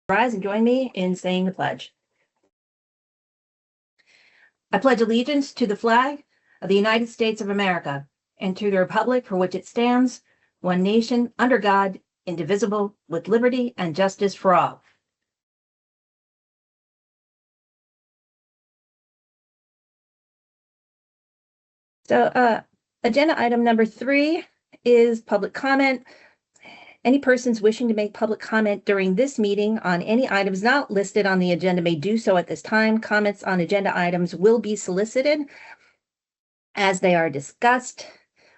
Rise and join me in saying the pledge. I pledge allegiance to the flag of the United States of America and to the republic for which it stands, one nation, under God, indivisible, with liberty and justice for all. So, agenda item number 3 is public comment. Any persons wishing to make public comment during this meeting on any items not listed on the agenda may do so at this time. Comments on agenda items will be solicited as they are discussed.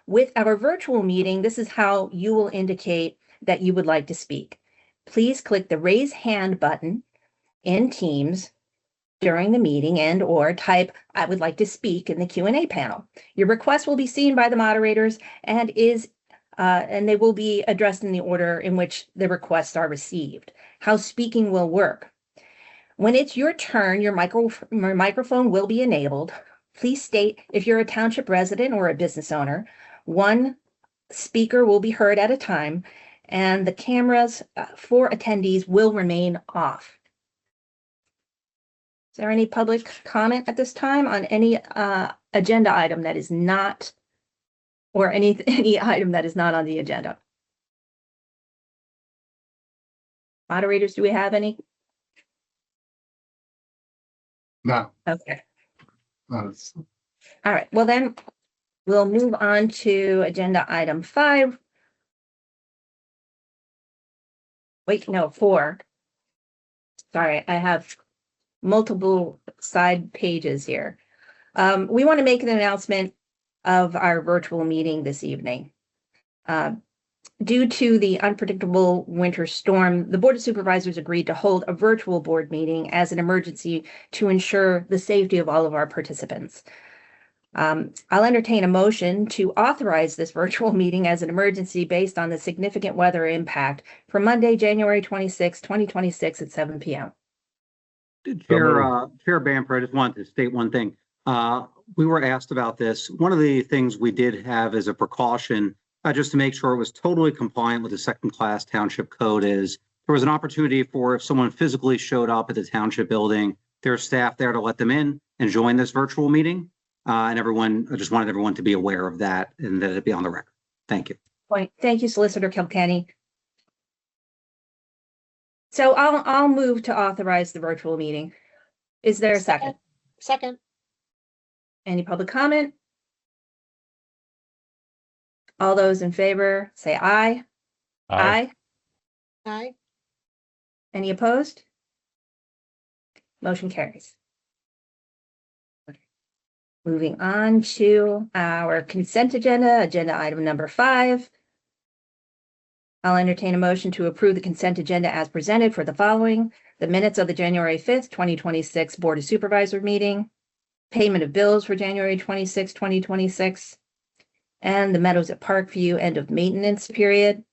With our virtual meeting, this is how you will indicate that you would like to speak. Please click the raise hand button in Teams during the meeting and/or type "I would like to speak" in the Q&A panel. Your request will be seen by the moderators and they will be addressed in the order in which the requests are received. How speaking will work. When it's your turn, your microphone will be enabled. Please state if you're a township resident or a business owner. One speaker will be heard at a time, and the cameras for attendees will remain off. Is there any public comment at this time on any agenda item that is not, or any item that is not on the agenda? Moderators, do we have any? No. Okay. No. All right. Well, then we'll move on to agenda item 5. Wait, no, 4. Sorry, I have multiple side pages here. We want to make an announcement of our virtual meeting this evening. Due to the unpredictable winter storm, the Board of Supervisors agreed to hold a virtual board meeting as an emergency to ensure the safety of all of our participants. I'll entertain a motion to authorize this virtual meeting as an emergency based on the significant weather impact for Monday, January 26, 2026 at 7 p.m. Chair Bamford, I just wanted to state one thing. We were asked about this. One of the things we did have as a precaution, just to make sure it was totally compliant with the second-class township code, is there was an opportunity for if someone physically showed up at the township building, there's staff there to let them in and join this virtual meeting. And I just wanted everyone to be aware of that and that it be on the record. Thank you. Thank you, Solicitor Kilkenny. So I'll move to authorize the virtual meeting. Is there a second? Second. Any public comment? All those in favor say aye. Aye. Aye. Any opposed? Motion carries. Moving on to our consent agenda, agenda item number 5. I'll entertain a motion to approve the consent agenda as presented for the following: the minutes of the January 5th, 2026 Board of Supervisor meeting, payment of bills for January 26, 2026, and the Meadows at Parkview end of maintenance period.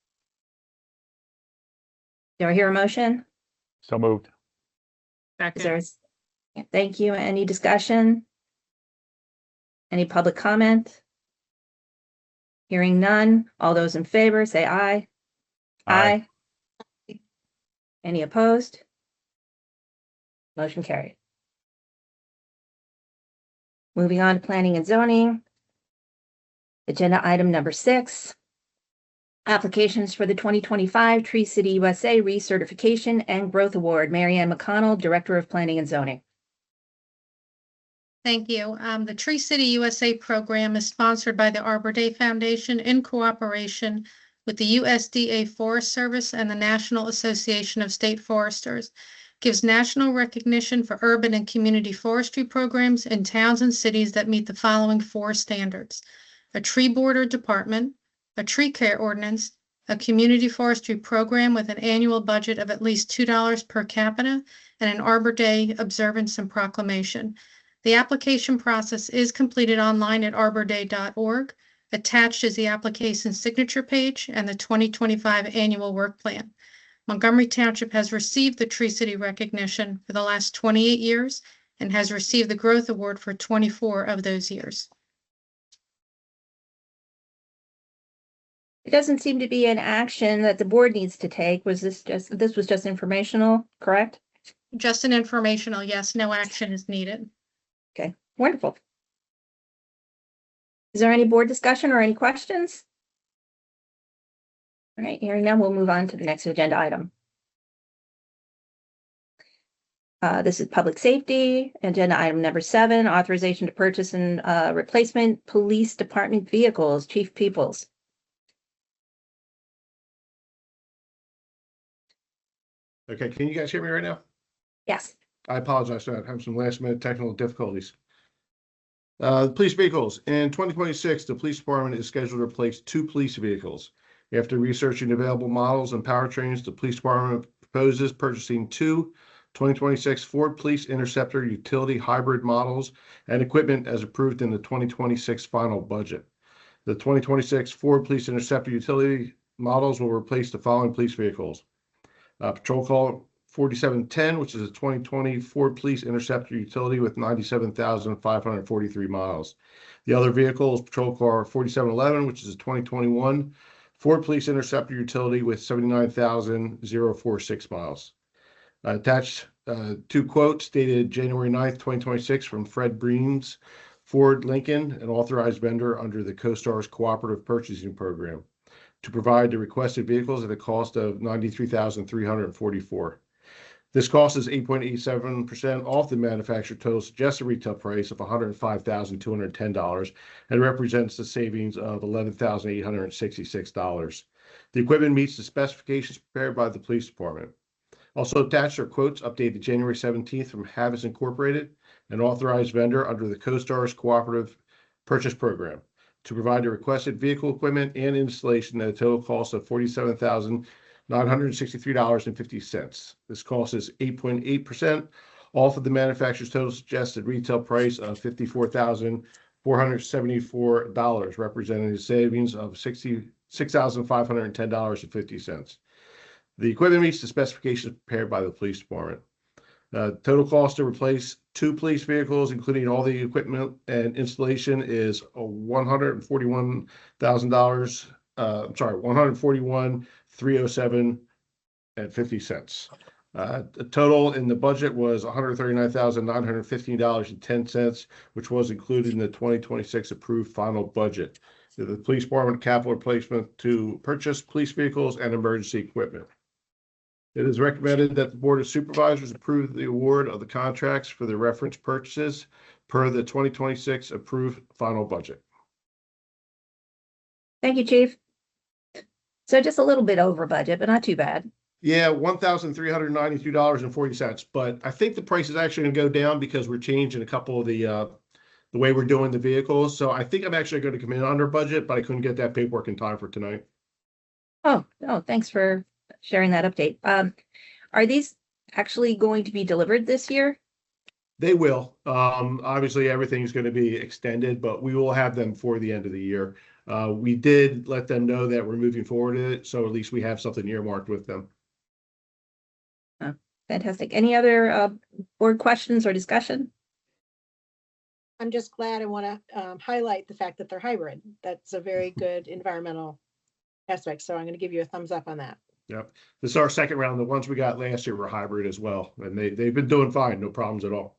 Do I hear a motion? So moved. Is there thank you. Any discussion? Any public comment? Hearing none. All those in favor say aye. Aye. Any opposed? Motion carried. Moving on to planning and zoning. Agenda item number 6. Applications for the 2025 Tree City USA Recertification and Growth Award. Mary Ann McConnell, Director of Planning and Zoning. Thank you. The Tree City USA program is sponsored by the Arbor Day Foundation in cooperation with the USDA Forest Service and the National Association of State Foresters. Gives national recognition for urban and community forestry programs in towns and cities that meet the following 4 standards: a tree border department, a tree care ordinance, a community forestry program with an annual budget of at least $2 per capita, and an Arbor Day observance and proclamation. The application process is completed online at arborday.org. Attached is the application signature page and the 2025 annual work plan. Montgomery Township has received the Tree City recognition for the last 28 years and has received the Growth Award for 24 of those years. It doesn't seem to be an action that the board needs to take. Was this was just informational, correct? Just an informational, yes, no action is needed. Okay, wonderful. Is there any board discussion or any questions? All right, hearing none, we'll move on to the next agenda item. This is public safety, agenda item number 7, authorization to purchase and replacement police department vehicles. Chief Peoples. Okay, can you guys hear me right now? Yes. I apologize, I have some last minute technical difficulties. Police vehicles. In 2026, the police department is scheduled to replace 2 police vehicles. After researching available models and powertrains, the police department proposes purchasing 2 2026 Ford Police Interceptor utility hybrid models and equipment as approved in the 2026 final budget. The 2026 Ford Police Interceptor utility models will replace the following police vehicles. Patrol Car 4710, which is a 2020 Ford Police Interceptor utility with 97,543 miles. The other vehicle is Patrol Car 4711, which is a 2021 Ford Police Interceptor utility with 79,046 miles. Attached 2 quotes dated January 9th, 2026 from Fred Breen's Ford Lincoln, an authorized vendor under the CoStar's Cooperative Purchasing Program, to provide the requested vehicles at a cost of $93,344. This cost is 8.87% off the manufacturer total suggested retail price of $105,210 and represents the savings of $11,866. The equipment meets the specifications prepared by the police department. Also attached are quotes updated January 17th from Havas Incorporated, an authorized vendor under the CoStar's Cooperative Purchase Program, to provide the requested vehicle equipment and installation at a total cost of $47,963.50. This cost is 8.8% off of the manufacturer's total suggested retail price of $54,474, representing a savings of $66,510.50. The equipment meets the specifications prepared by the police department. Total cost to replace 2 police vehicles, including all the equipment and installation, is $141,000. $141,307.50. The total in the budget was $139,915.10, which was included in the 2026 approved final budget. The police department capital replacement to purchase police vehicles and emergency equipment. It is recommended that the Board of Supervisors approve the award of the contracts for the reference purchases per the 2026 approved final budget. Thank you, Chief. So just a little bit over budget, but not too bad. Yeah, $1,392.40, but I think the price is actually going to go down because we're changing a couple of the way we're doing the vehicles. So I think I'm actually going to come in under budget, but I couldn't get that paperwork in time for tonight. Oh, thanks for sharing that update. Are these actually going to be delivered this year? They will. Obviously, everything's going to be extended, but we will have them for the end of the year. We did let them know that we're moving forward with it, so at least we have something earmarked with them. Oh, fantastic. Any other board questions or discussion? I'm just glad. I want to highlight the fact that they're hybrid. That's a very good environmental aspect. So I'm going to give you a thumbs up on that. Yep. This is our second round. The ones we got last year were hybrid as well, and they've been doing fine. No problems at all.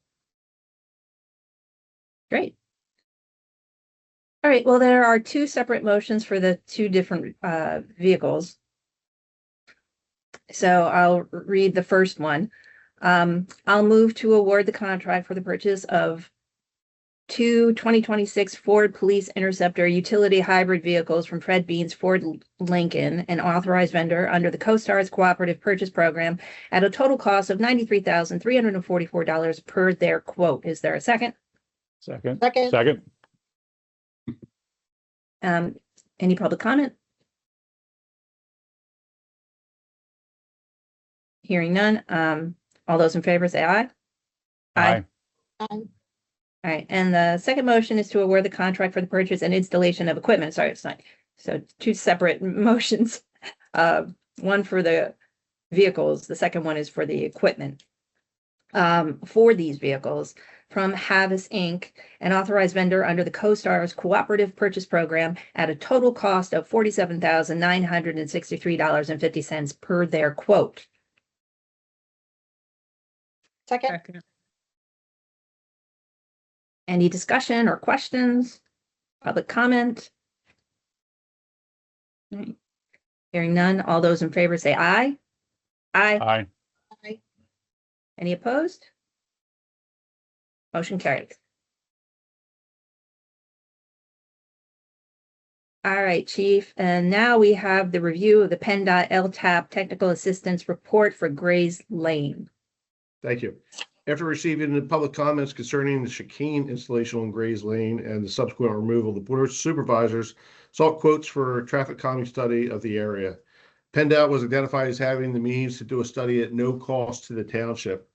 Great. All right, well, there are 2 separate motions for the 2 different vehicles. So I'll read the first one. I'll move to award the contract for the purchase of 2 2026 Ford Police Interceptor utility hybrid vehicles from Fred Bean's Ford Lincoln, an authorized vendor under the CoStar's Cooperative Purchase Program, at a total cost of $93,344 per their quote. Is there a second? Second. Any public comment? Hearing none. All those in favor say aye. Aye. All right, and the second motion is to award the contract for the purchase and installation of equipment. Sorry, it's not. So 2 separate motions. One for the vehicles, the second one is for the equipment. for these vehicles from Havas Inc., an authorized vendor under the CoStar's Cooperative Purchase Program at a total cost of $47,963.50 per their quote. Second, Second. Any discussion or questions? Public comment? All right. Hearing none, all those in favor say aye. Aye. Aye. Any opposed? Motion carries. All right, Chief, and now we have the review of the PennDOT LTAP Technical Assistance Report for Grays Lane. Thank you. After receiving the public comments concerning the chicane installation on Grays Lane and the subsequent removal, the Board of Supervisors sought quotes for a traffic calming study of the area. PennDOT was identified as having the means to do a study at no cost to the township.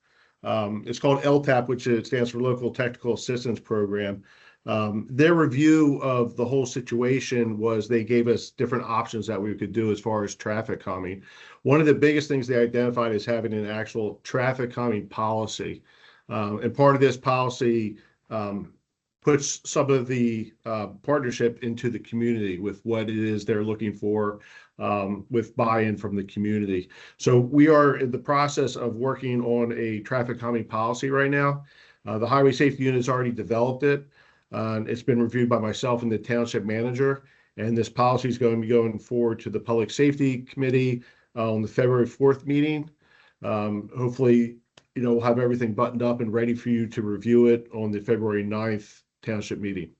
It's called LTAP, which stands for Local Technical Assistance Program. Their review of the whole situation was they gave us different options that we could do as far as traffic calming. One of the biggest things they identified is having an actual traffic calming policy. And part of this policy puts some of the partnership into the community with what it is they're looking for with buy-in from the community. So we are in the process of working on a traffic calming policy right now. The Highway Safety Unit's already developed it. It's been reviewed by myself and the township manager, and this policy is going to be going forward to the Public Safety Committee on the February 4th meeting. Hopefully, we'll have everything buttoned up and ready for you to review it on the February 9th township meeting.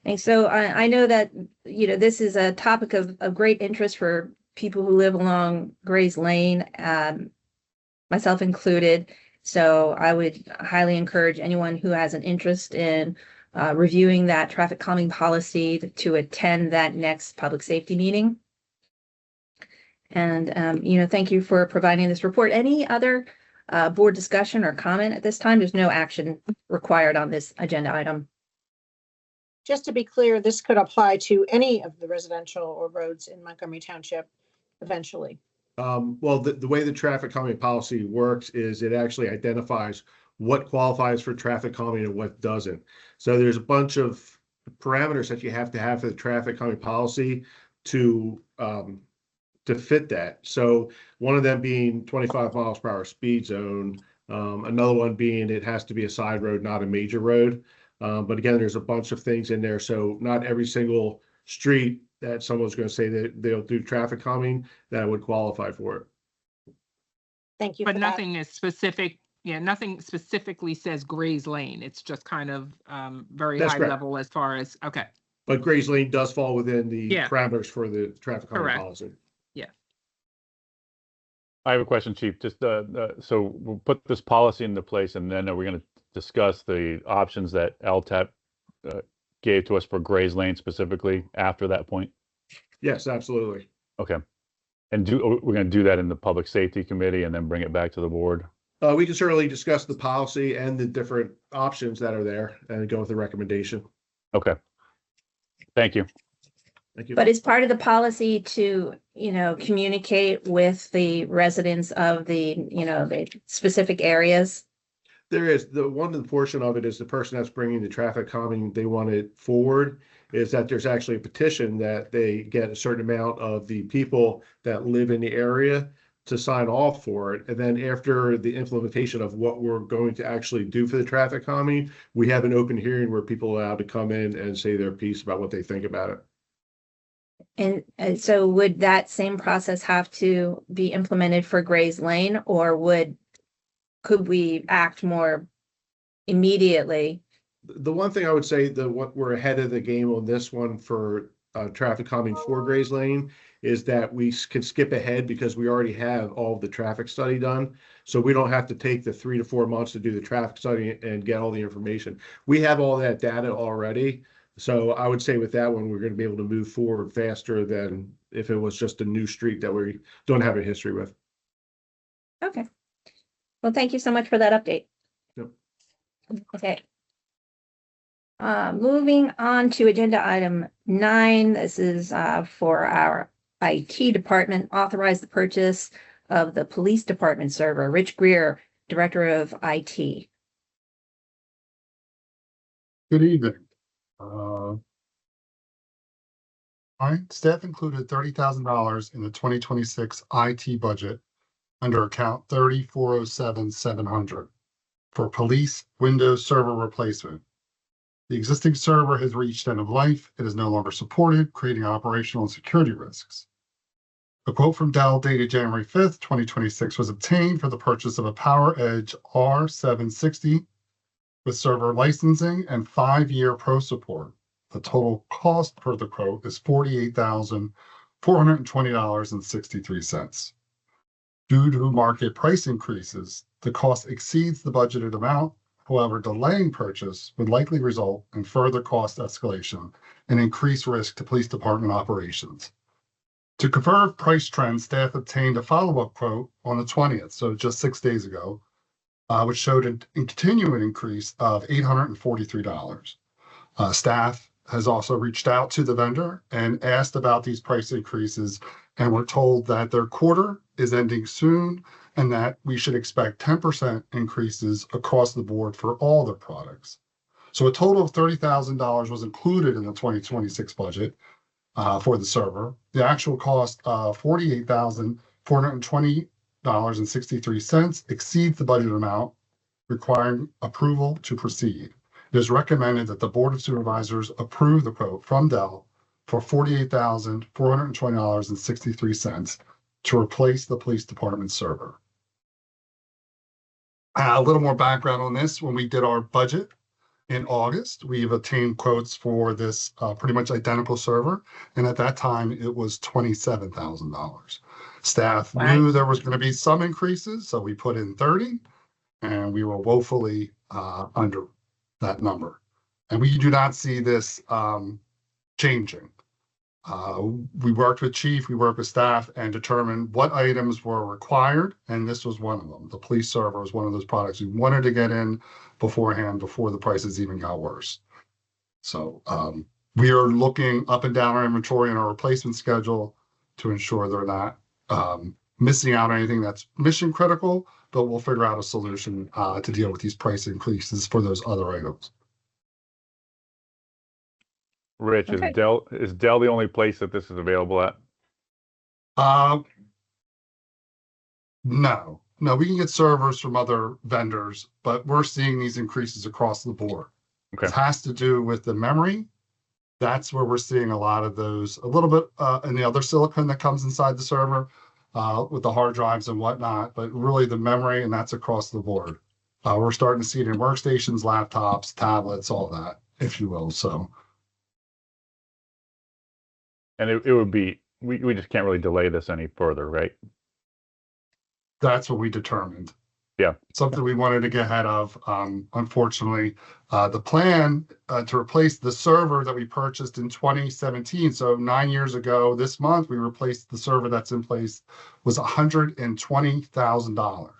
And so I know that, this is a topic of great interest for people who live along Grays Lane, myself included. So I would highly encourage anyone who has an interest in reviewing that traffic calming policy to attend that next public safety meeting. And, thank you for providing this report. Any other board discussion or comment at this time? There's no action required on this agenda item. just to be clear, this could apply to any of the residential or roads in Montgomery Township eventually. Well, the way the traffic calming policy works is it actually identifies what qualifies for traffic calming and what doesn't. So there's a bunch of parameters that you have to have for the traffic calming policy to fit that. So one of them being 25 miles per hour speed zone. Another one being it has to be a side road, not a major road. But again, there's a bunch of things in there. So not every single street that someone's going to say that they'll do traffic calming that would qualify for it. Thank you. But for that. nothing is specific. Yeah, nothing specifically says Grays Lane. It's just kind of very That's high correct. level as far as, okay. But Grays Lane does fall within the Yeah. parameters for the traffic calming Correct. policy. I have a question, Chief. Just so we'll put this policy into place, and then are we going to discuss the options that LTAP gave to us for Grays Lane specifically after that point? Yes, absolutely. Okay. And we're going to do that in the Public Safety Committee and then bring it back to the board? We can certainly discuss the policy and the different options that are there and go with the recommendation. Okay. Thank you. Thank you. But it's part of the policy to, communicate with the residents of the specific areas. There is the portion of it is the person that's bringing the traffic calming, they want it forward, is that there's actually a petition that they get a certain amount of the people that live in the area to sign off for it. And then after the implementation of what we're going to actually do for the traffic calming, we have an open hearing where people are allowed to come in and say their piece about what they think about it. And so would that same process have to be implemented for Grays Lane, or could we act more immediately? The one thing I would say that what we're ahead of the game on this one for traffic calming for Grays Lane is that we can skip ahead because we already have all of the traffic study done. So we don't have to take the 3 to 4 months to do the traffic study and get all the information. We have all that data already. So I would say with that one, we're going to be able to move forward faster than if it was just a new street that we don't have a history with. Okay. Well, thank you so much for that update. Yep. Okay. Moving on to agenda item 9. This is for our IT department. Authorize the purchase of the Police Department server. Rich Greer, Director of IT. Good evening. Staff included $30,000 in the 2026 IT budget under account 3407700 for police Windows server replacement. The existing server has reached end of life. It is no longer supported, creating operational and security risks. A quote from Dell dated January 5th, 2026 was obtained for the purchase of a PowerEdge R760 with server licensing and 5-year pro support. The total cost per the quote is $48,420.63. Due to market price increases, the cost exceeds the budgeted amount. However, delaying purchase would likely result in further cost escalation and increased risk to police department operations. To confirm price trends, staff obtained a follow-up quote on the 20th, so just 6 days ago, which showed a continuing increase of $843. Staff has also reached out to the vendor and asked about these price increases, and we're told that their quarter is ending soon and that we should expect 10% increases across the board for all their products. So a total of $30,000 was included in the 2026 budget for the server. The actual cost of $48,420.63 exceeds the budget amount, requiring approval to proceed. It is recommended that the Board of Supervisors approve the quote from Dell for $48,420.63 to replace the police department server. A little more background on this. When we did our budget in August, we've obtained quotes for this pretty much identical server, and at that time it was $27,000. Staff knew there was going to be some increases, so we put in 30, and we were woefully under that number. And we do not see this changing. We worked with chief, we worked with staff and determined what items were required, and this was one of them. The police server was one of those products we wanted to get in beforehand, before the prices even got worse. So we are looking up and down our inventory and our replacement schedule to ensure they're not missing out on anything that's mission critical, but we'll figure out a solution to deal with these price increases for those other items. Rich, Okay. is Dell the only place that this is available at? No, we can get servers from other vendors, but we're seeing these increases across the board. Okay. It has to do with the memory. That's where we're seeing a lot of those, a little bit in the other silicon that comes inside the server with the hard drives and whatnot, but really the memory, and that's across the board. We're starting to see it in workstations, laptops, tablets, all that, if you will. So. And it would be, we just can't really delay this any further, right? That's what we determined. Yeah. Something we wanted to get ahead of. Unfortunately, the plan to replace the server that we purchased in 2017, so 9 years ago this month, we replaced the server that's in place, was $120,000.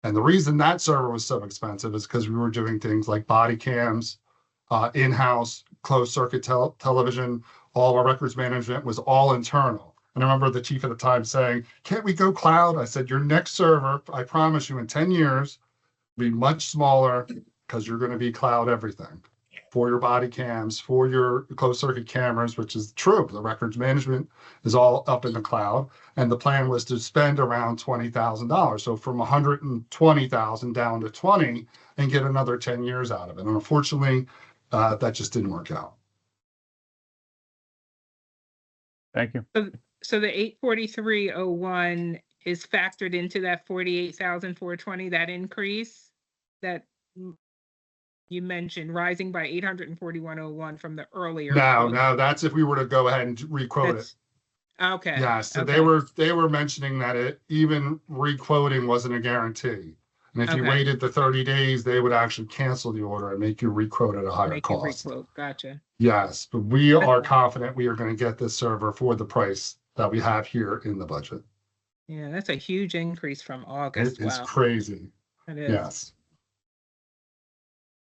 And the reason that server was so expensive is because we were doing things like body cams, in-house closed circuit television. All of our records management was all internal. And I remember the chief at the time saying, "Can't we go cloud?" I said, "Your next server, I promise you in 10 years, will be much smaller because you're going to be cloud everything for your body cams, for your closed circuit cameras," which is true. The records management is all up in the cloud. And the plan was to spend around $20,000. So from 120,000 down to 20 and get another 10 years out of it. And unfortunately, that just didn't work out. Thank you. So the 843.01 is factored into that 48,420, that increase that you mentioned, rising by 841.01 from the earlier. No, that's if we were to go ahead and requote it. Okay. Yeah, so okay. they were mentioning that it even requoting wasn't a guarantee. And if you Okay. waited the 30 days, they would actually cancel the order and make you requote at a higher Make you cost. requote. Gotcha. Yes, but we are confident we are going to get this server for the price that we have here in the budget. Yeah, that's a huge increase from August. It is Wow. crazy. It is.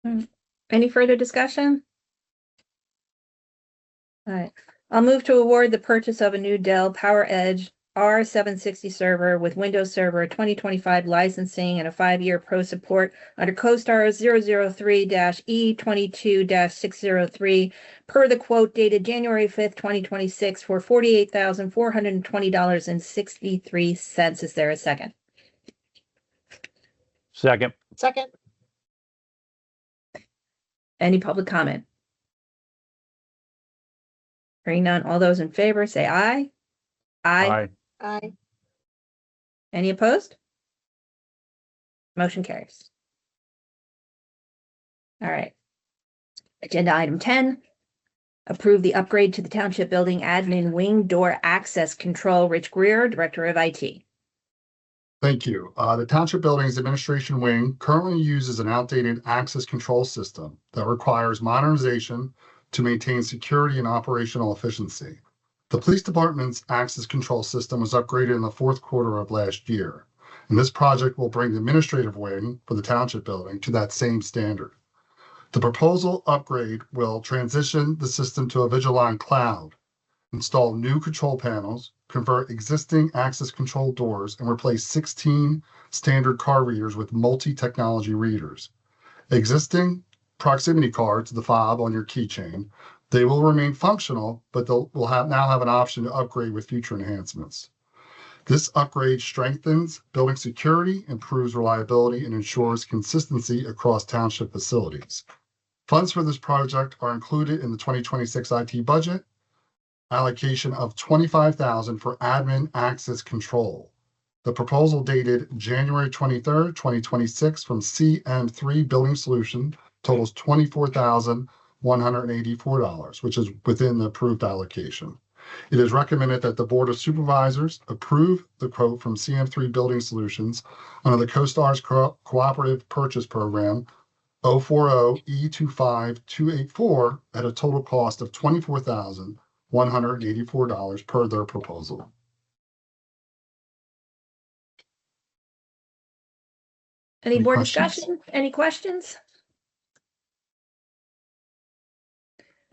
Yes. Any further discussion? All right, I'll move to award the purchase of a new Dell PowerEdge R760 server with Windows Server 2025 licensing and a 5-year pro support under CoStar 003-E22-603 per the quote dated January 5th, 2026 for $48,420.63. Is there a second? Second. Second, Any public comment? Hearing none, all those in favor say aye. Aye. aye. Any opposed? Motion carries. All right. Agenda item 10, approve the upgrade to the Township Building Admin Wing Door Access Control. Rich Greer, Director of IT. Thank you. The Township Buildings Administration Wing currently uses an outdated access control system that requires modernization to maintain security and operational efficiency. The Police Department's access control system was upgraded in the fourth quarter of last year, and this project will bring the administrative wing for the Township Building to that same standard. The proposal upgrade will transition the system to a Vigilon cloud, install new control panels, convert existing access control doors, and replace 16 standard card readers with multi-technology readers. Existing proximity cards, the fob on your keychain, they will remain functional, but will now have an option to upgrade with future enhancements. This upgrade strengthens building security, improves reliability, and ensures consistency across township facilities. Funds for this project are included in the 2026 IT budget, allocation of $25,000 for admin access control. The proposal dated January 23rd, 2026 from CM3 Building Solution totals $24,184, which is within the approved allocation. It is recommended that the Board of Supervisors approve the quote from CM3 Building Solutions under the CoStar's Cooperative Purchase Program 040E25284 at a total cost of $24,184 per their proposal. Any Any board questions? discussion? Any questions?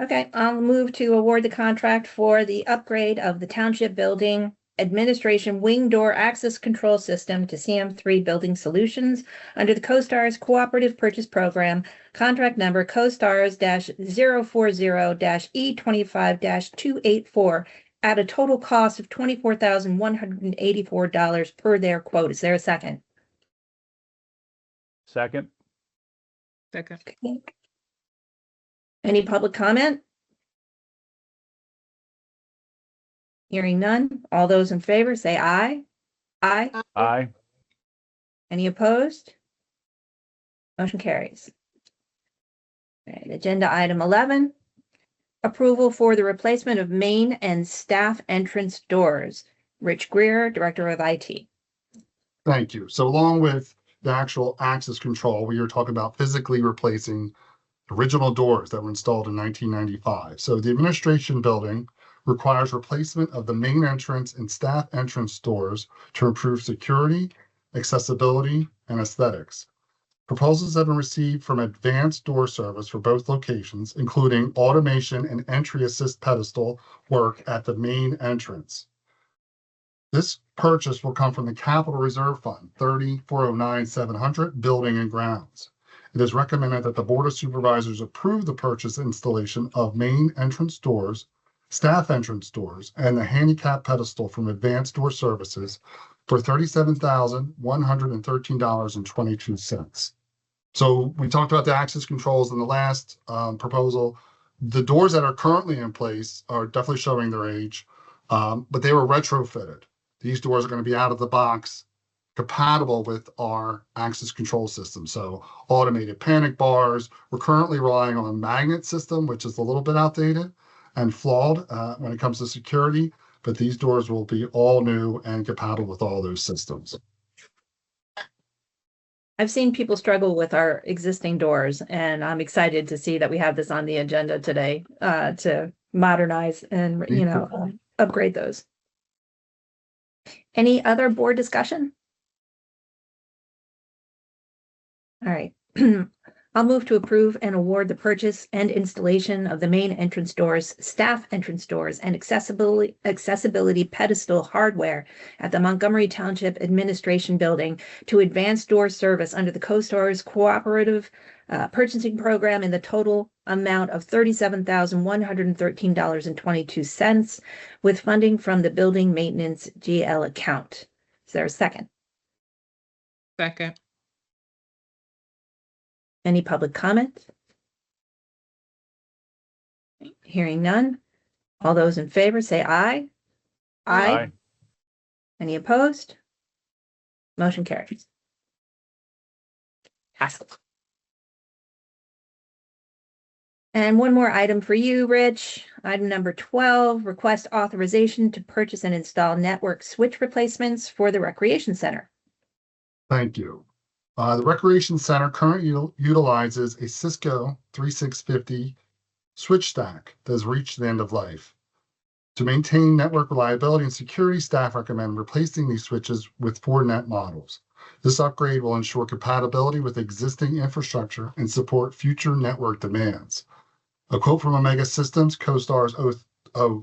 Okay, I'll move to award the contract for the upgrade of the Township Building Administration Wing Door Access Control System to CM3 Building Solutions under the CoStar's Cooperative Purchase Program, contract number CoStars-040-E25-284 at a total cost of $24,184 per their quote. Is there a second? Second. Second. Okay. Any public comment? Hearing none. All those in favor say aye. Aye. Aye. Any opposed? Motion carries. All right, agenda item 11, approval for the replacement of main and staff entrance doors. Rich Greer, Director of IT. Thank you. So along with the actual access control, we are talking about physically replacing original doors that were installed in 1995. So the administration building requires replacement of the main entrance and staff entrance doors to improve security, accessibility, and aesthetics. Proposals have been received from Advanced Door Service for both locations, including automation and entry assist pedestal work at the main entrance. This purchase will come from the Capital Reserve Fund, 30-409-700, Building and Grounds. It is recommended that the Board of Supervisors approve the purchase and installation of main entrance doors, staff entrance doors, and the handicap pedestal from Advanced Door Services for $37,113.22. So we talked about the access controls in the last proposal. The doors that are currently in place are definitely showing their age, but they were retrofitted. These doors are going to be out of the box, compatible with our access control system. So automated panic bars. We're currently relying on a magnet system, which is a little bit outdated and flawed when it comes to security, but these doors will be all new and compatible with all those systems. I've seen people struggle with our existing doors, and I'm excited to see that we have this on the agenda today to modernize and, upgrade those. Any other board discussion? All right. I'll move to approve and award the purchase and installation of the main entrance doors, staff entrance doors, and accessibility pedestal hardware at the Montgomery Township Administration Building to Advanced Door Service under the CoStar's Cooperative Purchasing Program in the total amount of $37,113.22 with funding from the Building Maintenance GL account. Is there a second? Second. Any public comment? Hearing none. All those in favor say aye. Aye. Any opposed? Motion carries. Passes. And one more item for you, Rich. Item number 12, request authorization to purchase and install network switch replacements for the Recreation Center. Thank you. The Recreation Center currently utilizes a Cisco 3650 switch stack that has reached the end of life. To maintain network reliability and security, staff recommend replacing these switches with 4net models. This upgrade will ensure compatibility with existing infrastructure and support future network demands. A quote from Omega Systems, CoStar's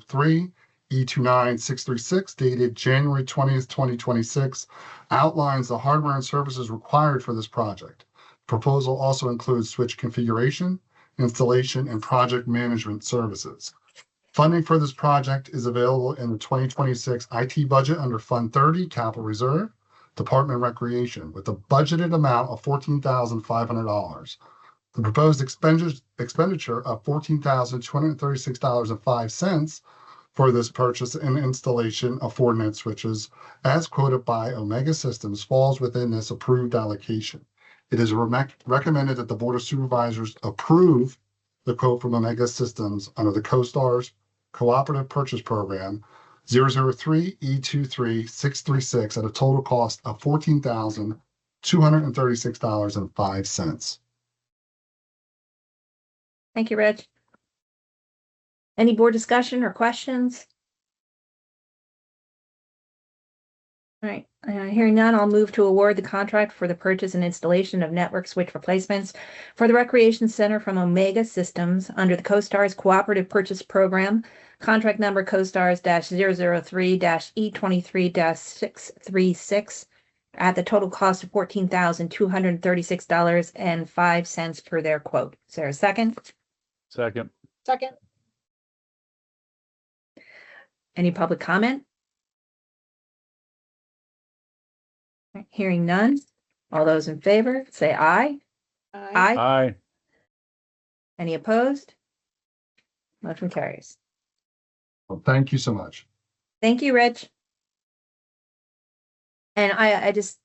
03 E29636, dated January 20th, 2026, outlines the hardware and services required for this project. Proposal also includes switch configuration, installation, and project management services. Funding for this project is available in the 2026 IT budget under Fund 30, Capital Reserve, Department of Recreation, with a budgeted amount of $14,500. The proposed expenditure of $14,236.05 for this purchase and installation of 4net switches, as quoted by Omega Systems, falls within this approved allocation. It is recommended that the Board of Supervisors approve the quote from Omega Systems under the CoStar's Cooperative Purchase Program 003 E23636 at a total cost of $14,236.05. Thank you, Rich. Any board discussion or questions? All right, hearing none, I'll move to award the contract for the purchase and installation of network switch replacements for the Recreation Center from Omega Systems under the CoStar's Cooperative Purchase Program, contract number CoStars-003-E23-636 at the total cost of $14,236.05 per their quote. Is there a second? Second. Second. Any public comment? Hearing none. All those in favor, say aye. Aye. Aye. Any opposed? Motion carries. Well, thank you so much. Thank you, Rich. And I just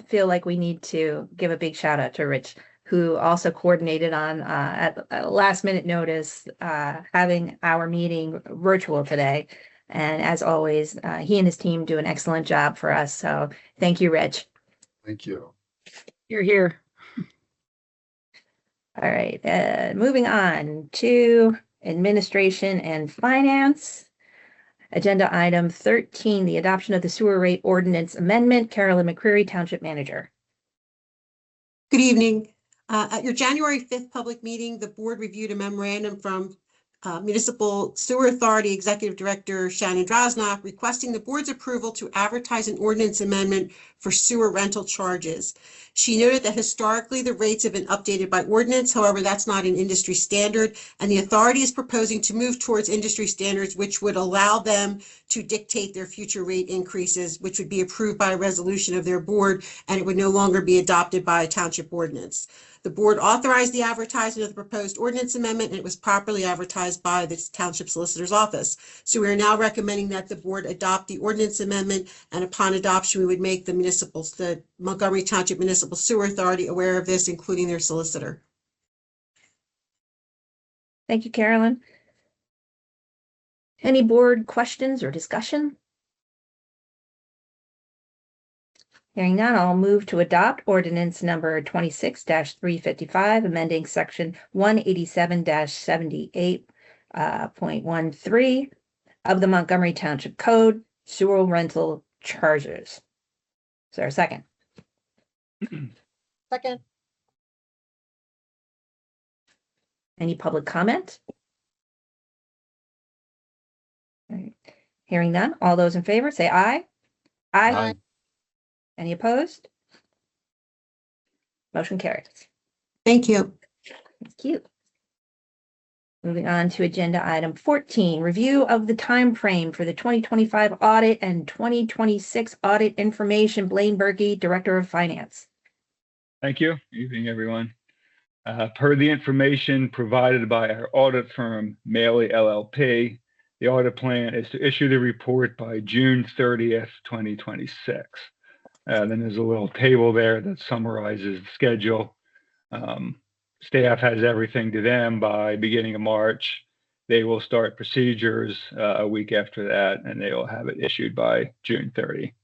feel like we need to give a big shout out to Rich, who also coordinated on at last minute notice having our meeting virtual today. And as always, he and his team do an excellent job for us. So thank you, Rich. Thank you. You're here. All right, moving on to administration and finance. Agenda item 13, the adoption of the sewer rate ordinance amendment. Carolyn McCreary, Township Manager. Good evening. At your January 5th public meeting, the board reviewed a memorandum from Municipal Sewer Authority Executive Director Shannon Drosnoff requesting the board's approval to advertise an ordinance amendment for sewer rental charges. She noted that historically the rates have been updated by ordinance. However, that's not an industry standard, and the authority is proposing to move towards industry standards, which would allow them to dictate their future rate increases, which would be approved by a resolution of their board, and it would no longer be adopted by a township ordinance. The board authorized the advertisement of the proposed ordinance amendment, and it was properly advertised by the Township Solicitor's Office. So we are now recommending that the board adopt the ordinance amendment, and upon adoption, we would make the Montgomery Township Municipal Sewer Authority aware of this, including their solicitor. Thank you, Carolyn. Any board questions or discussion? Hearing none, I'll move to adopt ordinance number 26-355, amending section 187-78.13 of the Montgomery Township Code, sewer rental charges. Is there a second? Second. Any public comment? All right. Hearing none, all those in favor say aye. Aye. Any opposed? Motion carries. Thank you. Thank you. Moving on to agenda item 14, review of the time frame for the 2025 audit and 2026 audit information. Blaine Berkey, Director of Finance. Thank you. Evening, everyone. Per the information provided by our audit firm, Maley LLP, the audit plan is to issue the report by June 30th, 2026. Then there's a little table there that summarizes the schedule. Staff has everything to them by beginning of March. They will start procedures a week after that, and they will have it issued by June 30.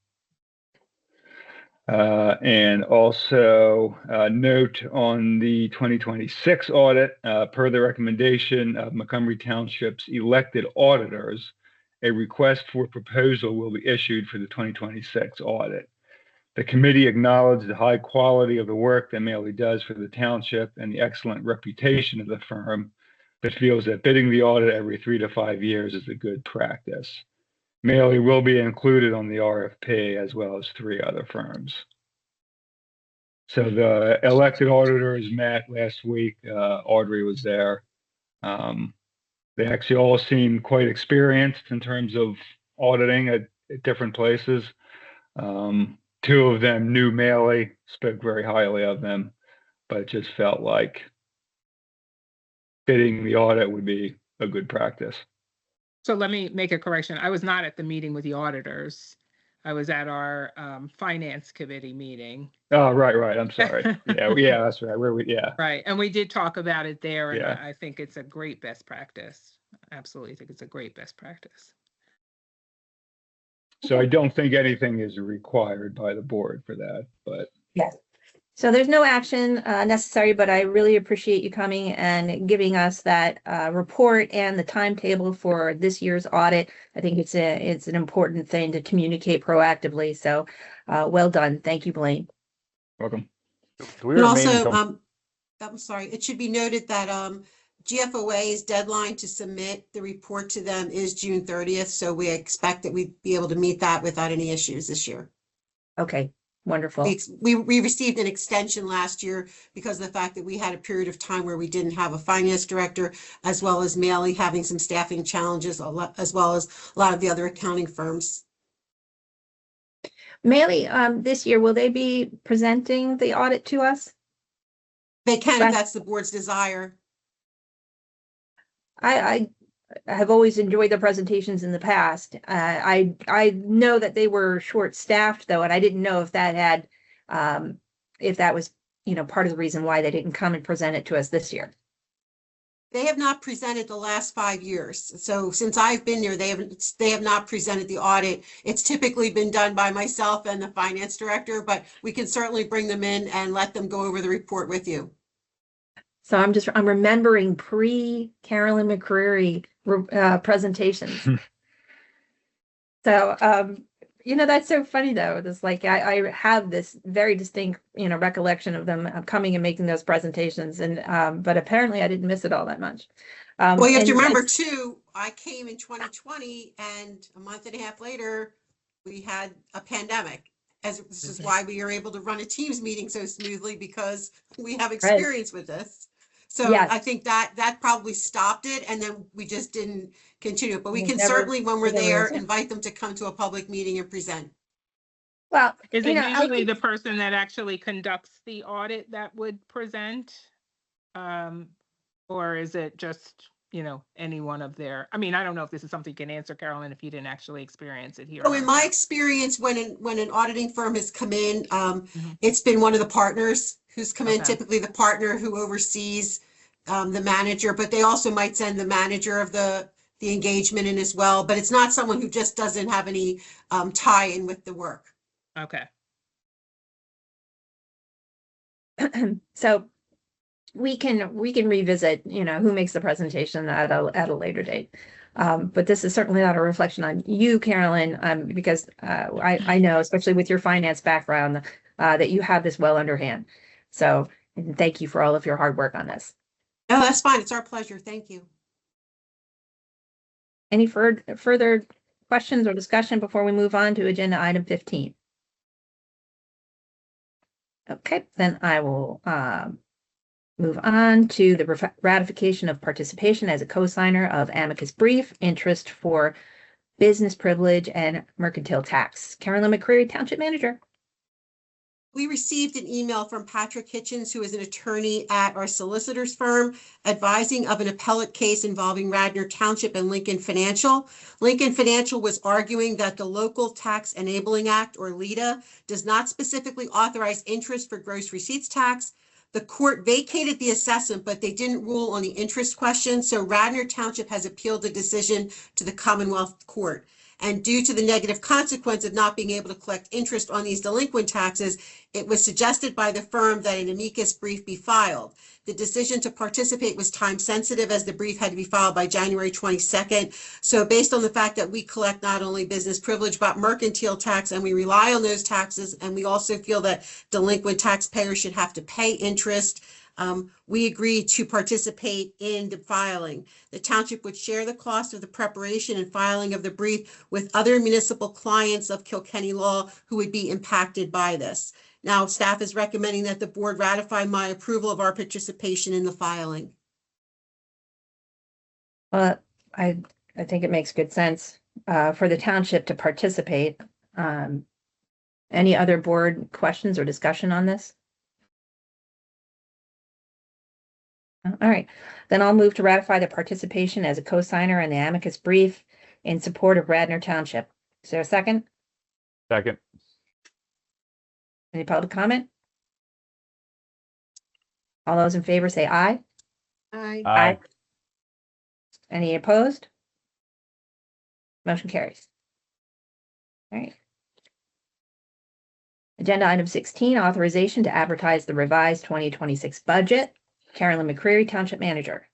And also note on the 2026 audit, per the recommendation of Montgomery Township's elected auditors, a request for proposal will be issued for the 2026 audit. The committee acknowledged the high quality of the work that Maley does for the township and the excellent reputation of the firm, but feels that bidding the audit every 3 to 5 years is a good practice. Maley will be included on the RFP as well as 3 other firms. So the elected auditors met last week. Audrey was there. They actually all seem quite experienced in terms of auditing at different places. 2 of them knew Maley, spoke very highly of them, but it just felt like bidding the audit would be a good practice. So let me make a correction. I was not at the meeting with the auditors. I was at our finance committee meeting. Oh, right. I'm sorry. Yeah, that's right. Yeah. Right. And we did talk about it there. And Yeah. I think it's a great best practice. Absolutely think it's a great best practice. So I don't think anything is required by the board for that, but. Yes. So there's no action necessary, but I really appreciate you coming and giving us that report and the timetable for this year's audit. I think it's an important thing to communicate proactively. So well done. Thank you, Blaine. Welcome. Do we And remain in also, com- I'm sorry, it should be noted that GFOA's deadline to submit the report to them is June 30th. So we expect that we'd be able to meet that without any issues this year. Okay, wonderful. We received an extension last year because of the fact that we had a period of time where we didn't have a finance director, as well as Maley having some staffing challenges, as well as a lot of the other accounting firms. Maley, this year, will they be presenting the audit to us? They can, Right. if that's the board's desire. I have always enjoyed their presentations in the past. I know that they were short-staffed though, and I didn't know if that had, if that was, part of the reason why they didn't come and present it to us this year. They have not presented the last 5 years. So since I've been there, they have not presented the audit. It's typically been done by myself and the finance director, but we can certainly bring them in and let them go over the report with you. So I'm remembering pre-Carolyn McCreary presentations. So, that's so funny though. It's like I have this very distinct, recollection of them coming and making those presentations, and but apparently I didn't miss it all that much. Well, you have to and- remember too, I came in 2020 and a month and a half later, we had a pandemic. This is why we are able to run a Teams meeting so smoothly, because we have experience with this. So Yes. I think that probably stopped it, and then we just didn't continue it. But we We can never- certainly, when we're we never there, resumed. invite them to come to a public meeting and present. Well, Is it I usually think- the person that actually conducts the audit that would present? Or is it just, any one of their, I don't know if this is something you can answer, Carolyn, if you didn't actually experience it here. So in my experience, when an auditing firm has come in, Mhm. it's been one of the partners who's come in, Okay. typically the partner who oversees the manager, but they also might send the manager of the engagement in as well. But it's not someone who just doesn't have any tie-in with the work. Okay. So we can revisit, who makes the presentation at a later date. But this is certainly not a reflection on you, Carolyn, because I know, especially with your finance background, that you have this well underhand. So thank you for all of your hard work on this. No, that's fine. It's our pleasure. Thank you. Any further questions or discussion before we move on to agenda item 15? Okay, then I will move on to the ratification of participation as a co-signer of amicus brief interest for business privilege and mercantile tax. Carolyn McCreary, Township Manager. We received an email from Patrick Hitchens, who is an attorney at our solicitor's firm, advising of an appellate case involving Radnor Township and Lincoln Financial. Lincoln Financial was arguing that the Local Tax Enabling Act, or LETA, does not specifically authorize interest for gross receipts tax. The court vacated the assessment, but they didn't rule on the interest question. So Radnor Township has appealed the decision to the Commonwealth Court. And due to the negative consequence of not being able to collect interest on these delinquent taxes, it was suggested by the firm that an amicus brief be filed. The decision to participate was time sensitive, as the brief had to be filed by January 22nd. So based on the fact that we collect not only business privilege, but mercantile tax, and we rely on those taxes, and we also feel that delinquent taxpayers should have to pay interest, we agreed to participate in the filing. The township would share the cost of the preparation and filing of the brief with other municipal clients of Kilkenny law who would be impacted by this. Now, staff is recommending that the board ratify my approval of our participation in the filing. I think it makes good sense for the township to participate. Any other board questions or discussion on this? All right, then I'll move to ratify the participation as a co-signer in the amicus brief in support of Radnor Township. Is there a second? Second. Any public comment? All those in favor say aye. Aye. Aye. Any opposed? Motion carries. All right. Agenda item 16, authorization to advertise the revised 2026 budget. Carolyn McCreary, Township Manager.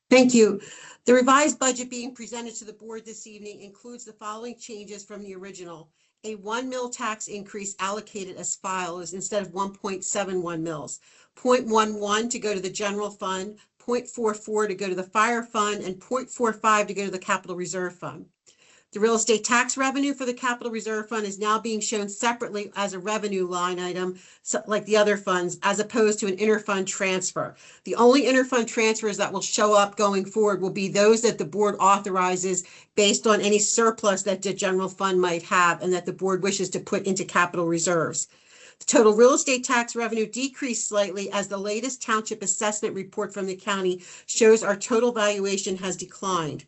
Thank you. The revised budget being presented to the board this evening includes the following changes from the original. A 1 mil tax increase allocated as follows instead of 1.71 mils. 0.11 to go to the general fund, 0.44 to go to the fire fund, and 0.45 to go to the capital reserve fund. The real estate tax revenue for the capital reserve fund is now being shown separately as a revenue line item, like the other funds, as opposed to an interfund transfer. The only interfund transfers that will show up going forward will be those that the board authorizes based on any surplus that the general fund might have and that the board wishes to put into capital reserves. The total real estate tax revenue decreased slightly as the latest township assessment report from the county shows our total valuation has declined.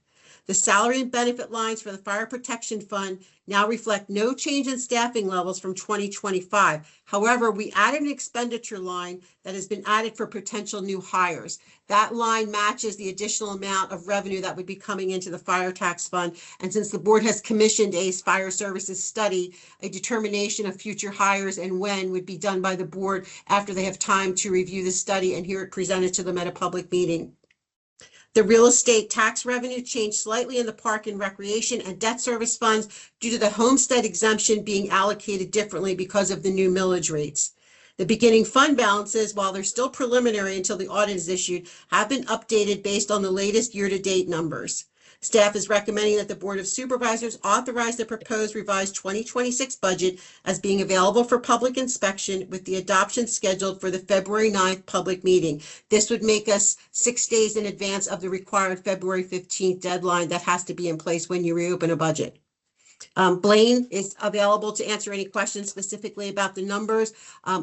The salary and benefit lines for the Fire Protection Fund now reflect no change in staffing levels from 2025. However, we added an expenditure line that has been added for potential new hires. That line matches the additional amount of revenue that would be coming into the Fire Tax Fund. And since the board has commissioned a fire services study, a determination of future hires and when would be done by the board after they have time to review the study and hear it presented to them at a public meeting. The real estate tax revenue changed slightly in the park and recreation and debt service funds due to the homestead exemption being allocated differently because of the new millage rates. The beginning fund balances, while they're still preliminary until the audit is issued, have been updated based on the latest year-to-date numbers. Staff is recommending that the Board of Supervisors authorize the proposed revised 2026 budget as being available for public inspection with the adoption scheduled for the February 9th public meeting. This would make us 6 days in advance of the required February 15th deadline that has to be in place when you reopen a budget. Blaine is available to answer any questions specifically about the numbers.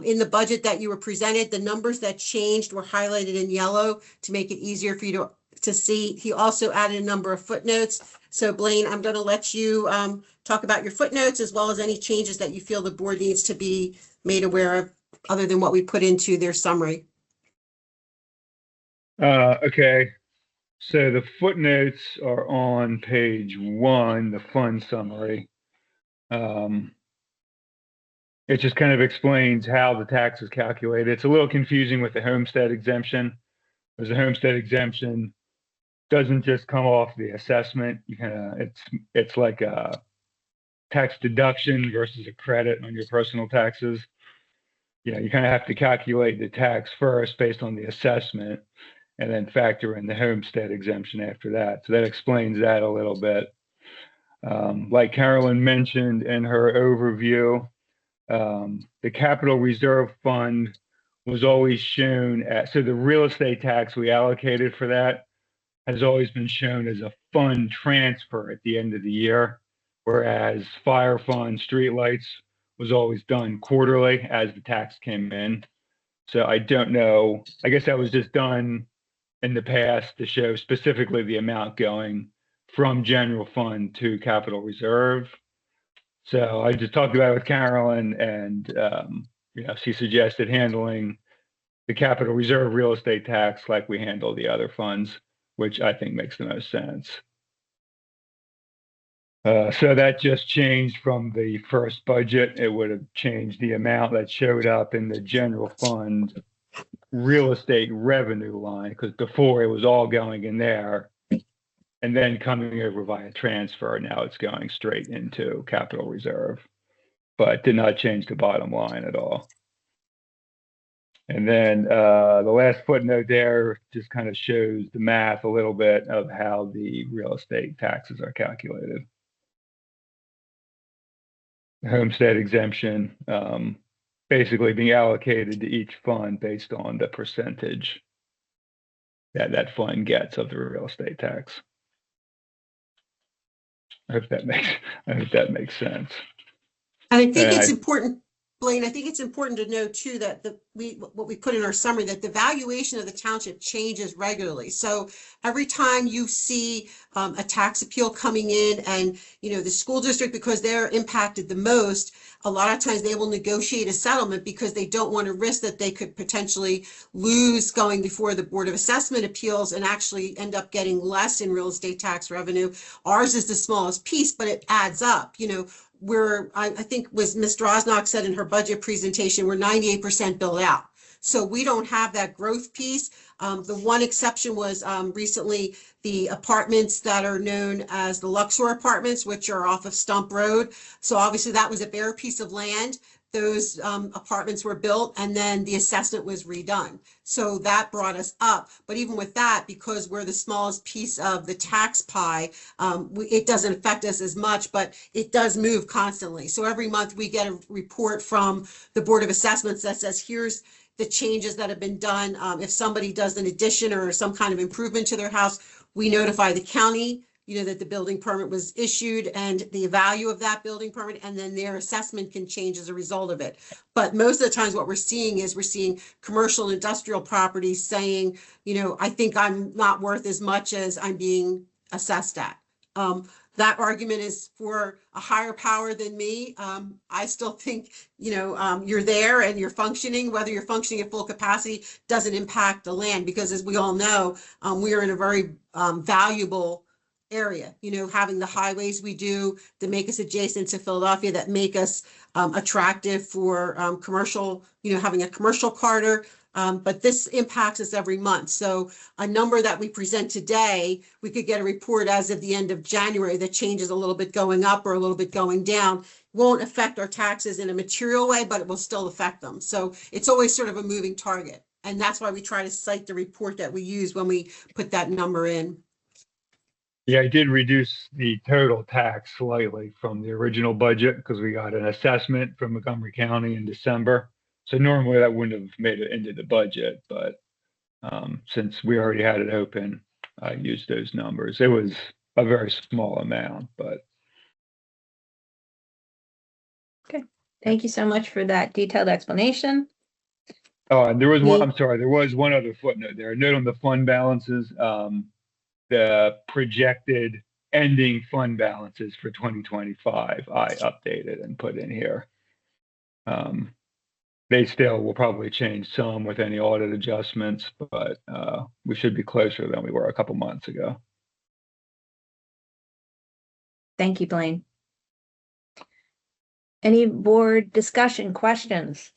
In the budget that you were presented, the numbers that changed were highlighted in yellow to make it easier for you to see. He also added a number of footnotes. So Blaine, I'm going to let you talk about your footnotes as well as any changes that you feel the board needs to be made aware of other than what we put into their summary. Okay. So the footnotes are on page 1, the fund summary. It just kind of explains how the tax is calculated. It's a little confusing with the homestead exemption. There's a homestead exemption doesn't just come off the assessment. You kind of it's like a tax deduction versus a credit on your personal taxes. You know, you kind of have to calculate the tax first based on the assessment, and then factor in the homestead exemption after that. So that explains that a little bit. Like Carolyn mentioned in her overview, the capital reserve fund was always shown at, so the real estate tax we allocated for that has always been shown as a fund transfer at the end of the year, whereas fire fund, streetlights was always done quarterly as the tax came in. So I don't know, I guess that was just done in the past to show specifically the amount going from general fund to capital reserve. So I just talked about it with Carolyn, and she suggested handling the capital reserve real estate tax like we handle the other funds, which I think makes the most sense. So that just changed from the first budget. It would have changed the amount that showed up in the general fund real estate revenue line, because before it was all going in there and then coming over via transfer. Now it's going straight into capital reserve, but did not change the bottom line at all. And then the last footnote there just kind of shows the math a little bit of how the real estate taxes are calculated. The homestead exemption basically being allocated to each fund based on the percentage that that fund gets of the real estate tax. I hope that makes sense. And I think And it's important, Blaine, I think it's important to know too that what we put in our summary, that the valuation of the township changes regularly. So every time you see a tax appeal coming in, and the school district, because they're impacted the most, a lot of times they will negotiate a settlement because they don't want to risk that they could potentially lose going before the Board of Assessment appeals and actually end up getting less in real estate tax revenue. Ours is the smallest piece, but it adds up. I think was Ms. Drosnock said in her budget presentation, we're 98% built out. So we don't have that growth piece. The one exception was recently the apartments that are known as the Luxor apartments, which are off of Stump Road. So obviously that was a bare piece of land. Those apartments were built and then the assessment was redone. So that brought us up. But even with that, because we're the smallest piece of the tax pie, it doesn't affect us as much, but it does move constantly. So every month we get a report from the Board of Assessments that says, here's the changes that have been done. If somebody does an addition or some kind of improvement to their house, we notify the county, that the building permit was issued and the value of that building permit, and then their assessment can change as a result of it. But most of the times what we're seeing commercial and industrial properties saying, I think I'm not worth as much as I'm being assessed at. That argument is for a higher power than me. I still think, you're there and you're functioning. Whether you're functioning at full capacity doesn't impact the land, because as we all know, we are in a very valuable area, having the highways we do that make us adjacent to Philadelphia, that make us attractive for commercial, having a commercial corridor. But this impacts us every month. So a number that we present today, we could get a report as of the end of January that changes a little bit going up or a little bit going down. Won't affect our taxes in a material way, but it will still affect them. So it's always sort of a moving target. And that's why we try to cite the report that we use when we put that number in. Yeah, I did reduce the total tax slightly from the original budget because we got an assessment from Montgomery County in December. So normally that wouldn't have made it into the budget, but since we already had it open, I used those numbers. It was a very small amount, but. Okay, thank you so much for that detailed explanation. Oh, and there was one, I'm sorry, there was one other footnote there. A note on the fund balances, the projected ending fund balances for 2025, I updated and put in here. They still will probably change some with any audit adjustments, but we should be closer than we were a couple months ago. Thank you, Blaine. Any board discussion, questions?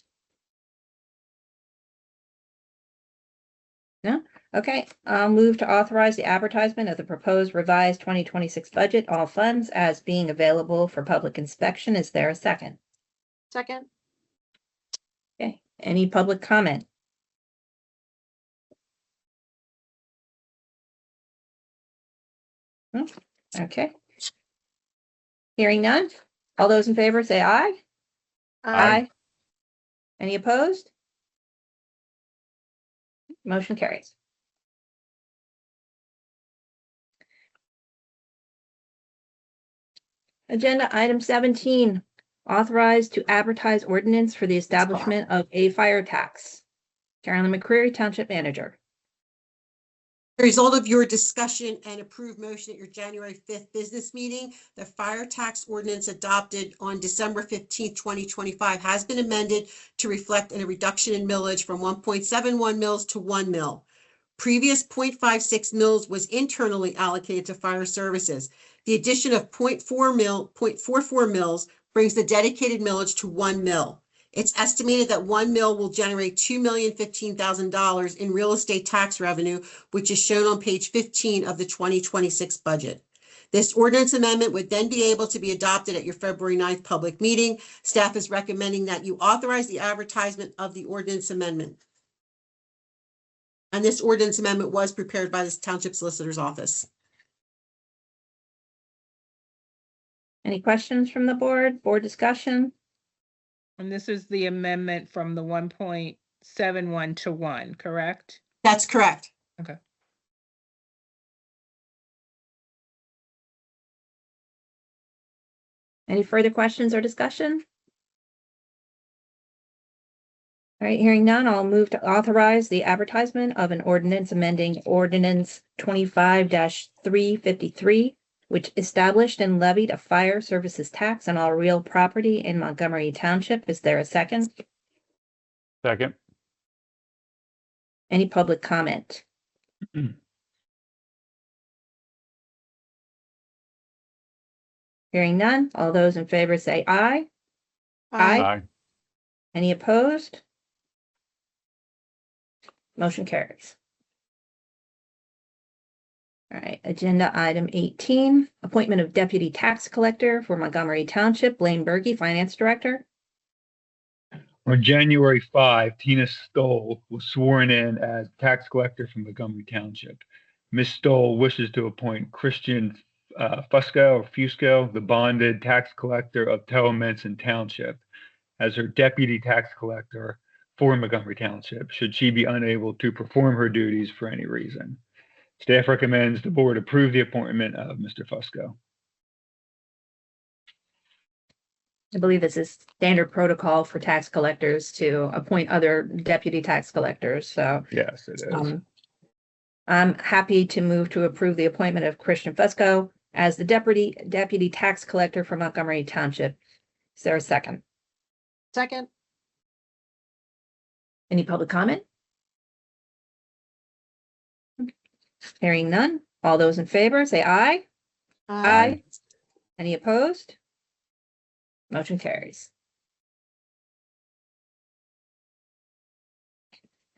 No? Okay, I'll move to authorize the advertisement of the proposed revised 2026 budget, all funds as being available for public inspection. Is there a second? Second. Okay, any public comment? Okay. Hearing none. All those in favor say aye. Aye. Any opposed? Motion carries. Agenda item 17, authorized to advertise ordinance for the establishment of a fire tax. Carolyn McCreary, Township Manager. The result of your discussion and approved motion at your January 5th business meeting, the fire tax ordinance adopted on December 15th, 2025 has been amended to reflect a reduction in millage from 1.71 mils to 1 mil. Previous 0.56 mils was internally allocated to fire services. The addition of 0.44 mils brings the dedicated millage to 1 mil. It's estimated that 1 mil will generate $2,015,000 in real estate tax revenue, which is shown on page 15 of the 2026 budget. This ordinance amendment would then be able to be adopted at your February 9th public meeting. Staff is recommending that you authorize the advertisement of the ordinance amendment. And this ordinance amendment was prepared by the Township Solicitor's Office. Any questions from the board? Board discussion? And this is the amendment from the 1.71 to 1, correct? That's correct. Okay. Any further questions or discussion? All right, hearing none, I'll move to authorize the advertisement of an ordinance amending ordinance 25-353, which established and levied a fire services tax on all real property in Montgomery Township. Is there a second? Second. Any public comment? Hearing none, all those in favor say aye. Aye. Any opposed? Motion carries. All right, agenda item 18, appointment of deputy tax collector for Montgomery Township, Blaine Berge, Finance Director. On January 5, Tina Stoll was sworn in as tax collector from Montgomery Township. Ms. Stoll wishes to appoint Christian Fusco, the bonded tax collector of Telemenson Township, as her deputy tax collector for Montgomery Township, should she be unable to perform her duties for any reason. Staff recommends the board approve the appointment of Mr. Fusco. I believe this is standard protocol for tax collectors to appoint other deputy tax collectors. So Yes, it is. I'm happy to move to approve the appointment of Christian Fusco as the deputy tax collector for Montgomery Township. Is there a second? Second. Any public comment? Hearing none. All those in favor say aye. Aye. Any opposed? Motion carries.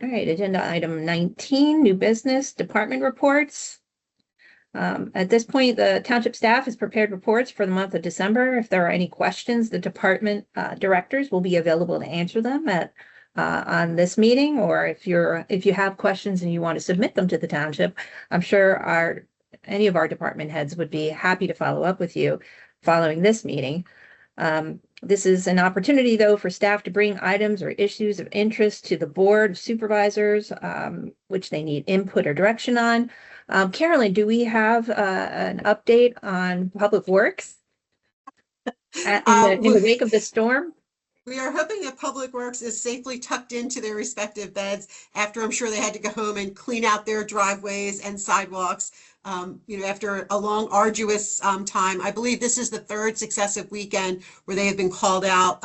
All right, agenda item 19, new business, department reports. At this point, the township staff has prepared reports for the month of December. If there are any questions, the department directors will be available to answer them on this meeting, or if you have questions and you want to submit them to the township, I'm sure any of our department heads would be happy to follow up with you following this meeting. This is an opportunity, though, for staff to bring items or issues of interest to the board of supervisors, which they need input or direction on. Carolyn, do we have an update on Public Works in the wake of the storm? We are hoping that Public Works is safely tucked into their respective beds after I'm sure they had to go home and clean out their driveways and sidewalks. After a long, arduous time. I believe this is the third successive weekend where they have been called out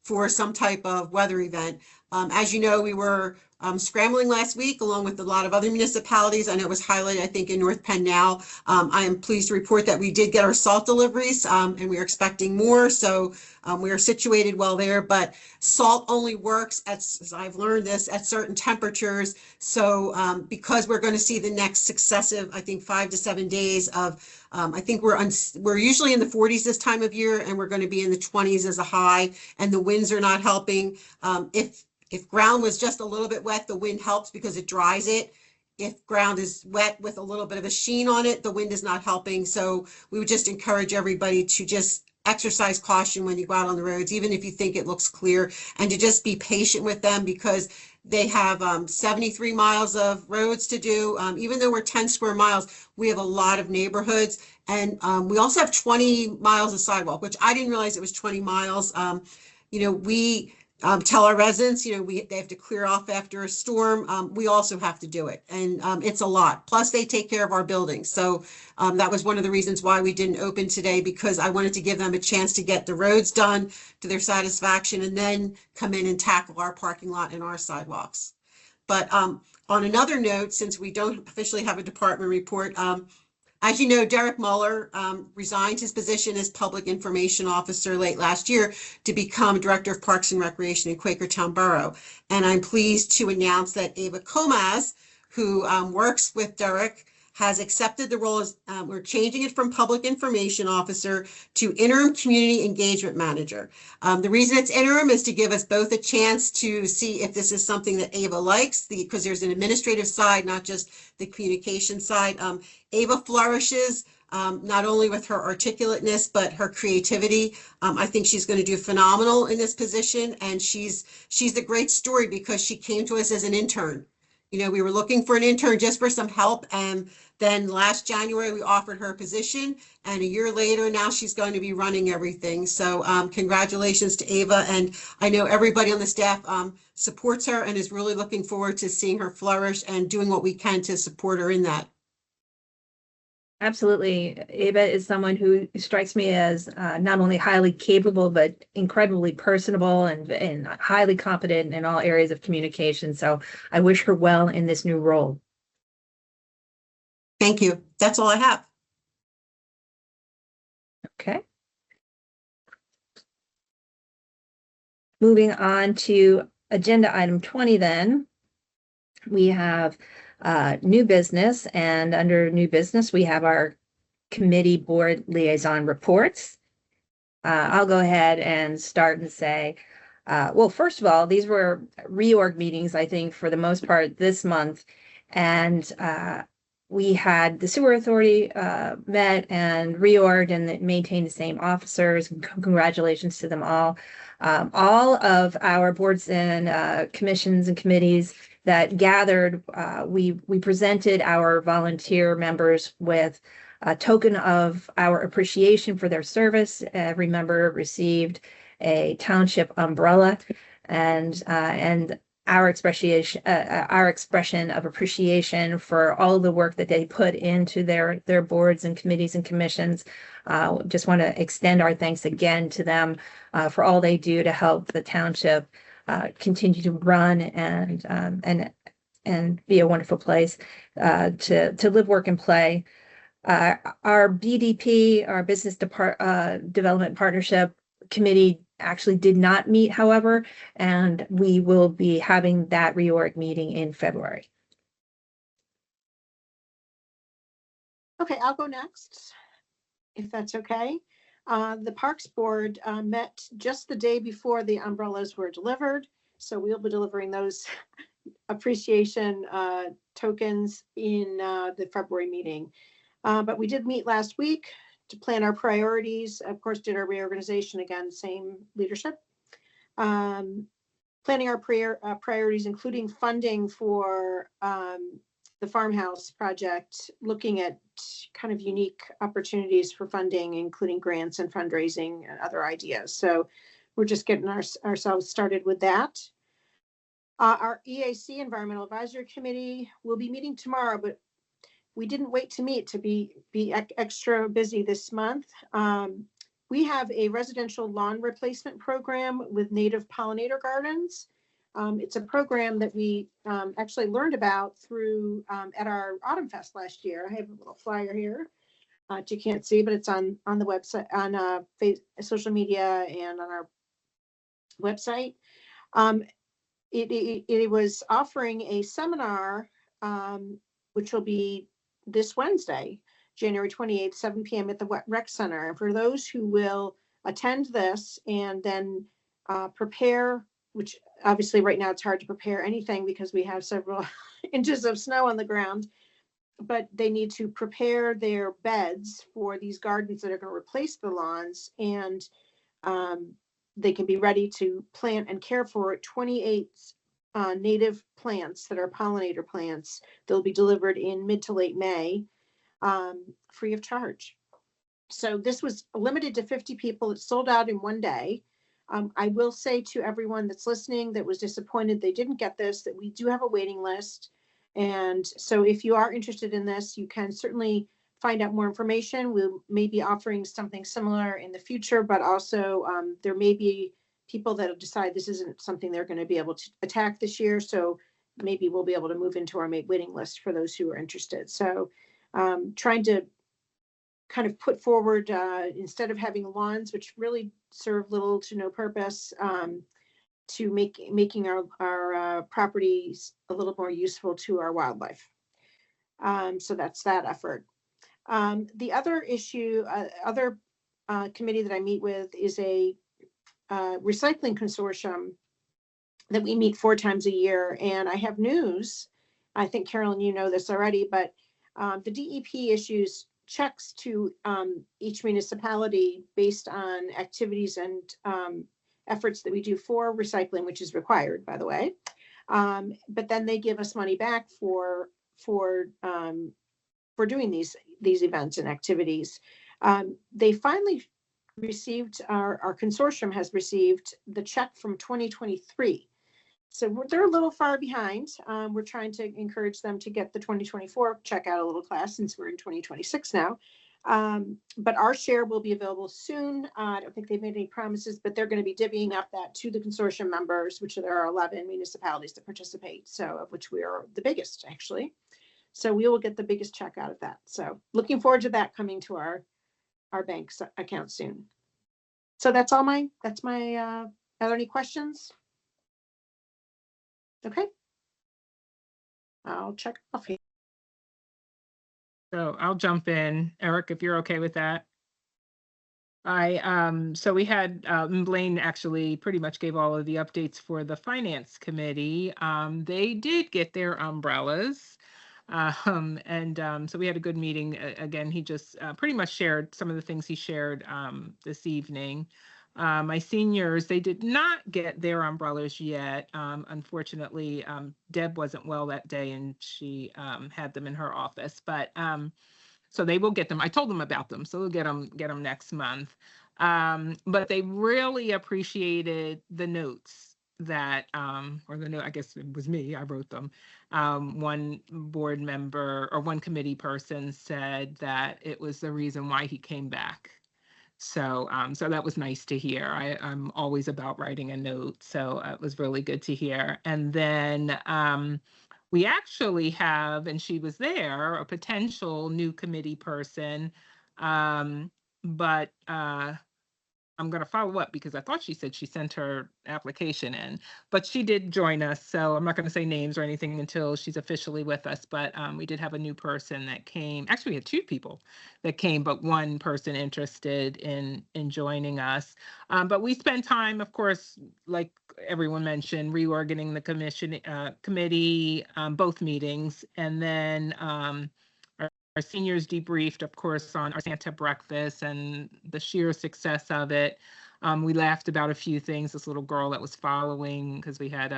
for some type of weather event. As you know, we were scrambling last week along with a lot of other municipalities. I know it was highlighted, I think, in North Penn now. I am pleased to report that we did get our salt deliveries and we are expecting more. So we are situated well there, but salt only works, as I've learned this, at certain temperatures. So because we're going to see the next successive, I think, 5 to 7 days of, I think we're usually in the 40s this time of year, and we're going to be in the 20s as a high, and the winds are not helping. If ground was just a little bit wet, the wind helps because it dries it. if ground is wet with a little bit of a sheen on it, the wind is not helping. So we would just encourage everybody to just exercise caution when you go out on the roads, even if you think it looks clear, and to just be patient with them because they have 73 miles of roads to do. Even though we're 10 square miles, we have a lot of neighborhoods. And we also have 20 miles of sidewalk, which I didn't realize it was 20 miles. We tell our residents, they have to clear off after a storm. We also have to do it. And it's a lot. Plus, they take care of our buildings. So that was one of the reasons why we didn't open today, because I wanted to give them a chance to get the roads done to their satisfaction and then come in and tackle our parking lot and our sidewalks. But on another note, since we don't officially have a department report, as you know, Derek Muller resigned his position as Public Information Officer late last year to become Director of Parks and Recreation in Quakertown Borough. And I'm pleased to announce that Ava Comas, who works with Derek, has accepted the role as, we're changing it from Public Information Officer to Interim Community Engagement Manager. The reason it's interim is to give us both a chance to see if this is something that Ava likes, because there's an administrative side, not just the communication side. Ava flourishes not only with her articulateness, but her creativity. I think she's going to do phenomenal in this position. And she's a great story because she came to us as an intern. We were looking for an intern just for some help. And then last January, we offered her a position. And a year later, now she's going to be running everything. So congratulations to Ava. And I know everybody on the staff supports her and is really looking forward to seeing her flourish and doing what we can to support her in that. Absolutely. Ava is someone who strikes me as not only highly capable, but incredibly personable and highly competent in all areas of communication. So I wish her well in this new role. Thank you. That's all I have. Okay. Moving on to agenda item 20 then. We have new business, and under new business, we have our committee board liaison reports. I'll go ahead and start and say, well, first of all, these were reorg meetings, I think, for the most part this month. And we had the sewer authority met and reorged and maintained the same officers. Congratulations to them all. All of our boards and commissions and committees that gathered, we presented our volunteer members with a token of our appreciation for their service. Every member received a township umbrella, and our expression of appreciation for all the work that they put into their boards and committees and commissions. Just want to extend our thanks again to them for all they do to help the township continue to run and be a wonderful place to live, work, and play. Our BDP, our Business Development Partnership Committee, actually did not meet, however, and we will be having that reorg meeting in February. Okay, I'll go next, if that's okay. The Parks Board met just the day before the umbrellas were delivered. So we'll be delivering those appreciation tokens in the February meeting. But we did meet last week to plan our priorities. Of course, did our reorganization, again, same leadership. Planning our priorities, including funding for the farmhouse project, looking at kind of unique opportunities for funding, including grants and fundraising and other ideas. So we're just getting ourselves started with that. Our EAC, Environmental Advisory Committee, will be meeting tomorrow, but we didn't wait to meet to be extra busy this month. We have a residential lawn replacement program with native pollinator gardens. It's a program that we actually learned about through at our Autumn Fest last year. I have a little flyer here that you can't see, but it's on the website, on social media and on our website. It was offering a seminar, which will be this Wednesday, January 28th, 7 p.m. at the Rec Center. And for those who will attend this and then prepare which obviously right now it's hard to prepare anything because we have several inches of snow on the ground, but they need to prepare their beds for these gardens that are going to replace the lawns, and they can be ready to plant and care for 28 native plants that are pollinator plants. They'll be delivered in mid to late May, free of charge. So this was limited to 50 people. It sold out in one day. I will say to everyone that's listening that was disappointed they didn't get this, that we do have a waiting list. And so if you are interested in this, you can certainly find out more information. We may be offering something similar in the future, but also there may be people that decide this isn't something they're going to be able to attack this year. So maybe we'll be able to move into our waiting list for those who are interested. So trying to kind of put forward, instead of having lawns, which really serve little to no purpose, to making our properties a little more useful to our wildlife. So that's that effort. The other issue, other committee that I meet with is a recycling consortium that we meet 4 times a year. And I have news. I think, Carolyn, you know this already, but the DEP issues checks to each municipality based on activities and efforts that we do for recycling, which is required, by the way. But then they give us money back for doing these events and activities. They finally received, our consortium has received the check from 2023. So they're a little far behind. We're trying to encourage them to get the 2024 check out a little class since we're in 2026 now. But our share will be available soon. I don't think they've made any promises, but they're going to be divvying up that to the consortium members, which there are 11 municipalities that participate, so of which we are the biggest, actually. So we will get the biggest check out of that. So looking forward to that coming to our bank account soon. So that's all are there any questions? Okay. I'll check off here. So I'll jump in, Eric, if you're okay with that. So we had, Blaine actually pretty much gave all of the updates for the finance committee. They did get their umbrellas. So we had a good meeting. Again, he just pretty much shared some of the things he shared this evening. My seniors, they did not get their umbrellas yet. Unfortunately, Deb wasn't well that day and she had them in her office, but so they will get them. I told them about them, so they'll get them next month. But they really appreciated the notes that, or the note, I guess it was me, I wrote them. One board member or one committee person said that it was the reason why he came back. So that was nice to hear. I'm always about writing a note, so it was really good to hear. And then we actually have, and she was there, a potential new committee person, but I'm going to follow up because I thought she said she sent her application in, but she did join us. So I'm not going to say names or anything until she's officially with us. But we did have a new person that came. Actually, we had 2 people that came, but one person interested in joining us. But we spent time, of course, like everyone mentioned, reorganizing the committee, both meetings, and then our seniors debriefed, of course, on our Santa breakfast and the sheer success of it. We laughed about a few things. This little girl that was following, because we had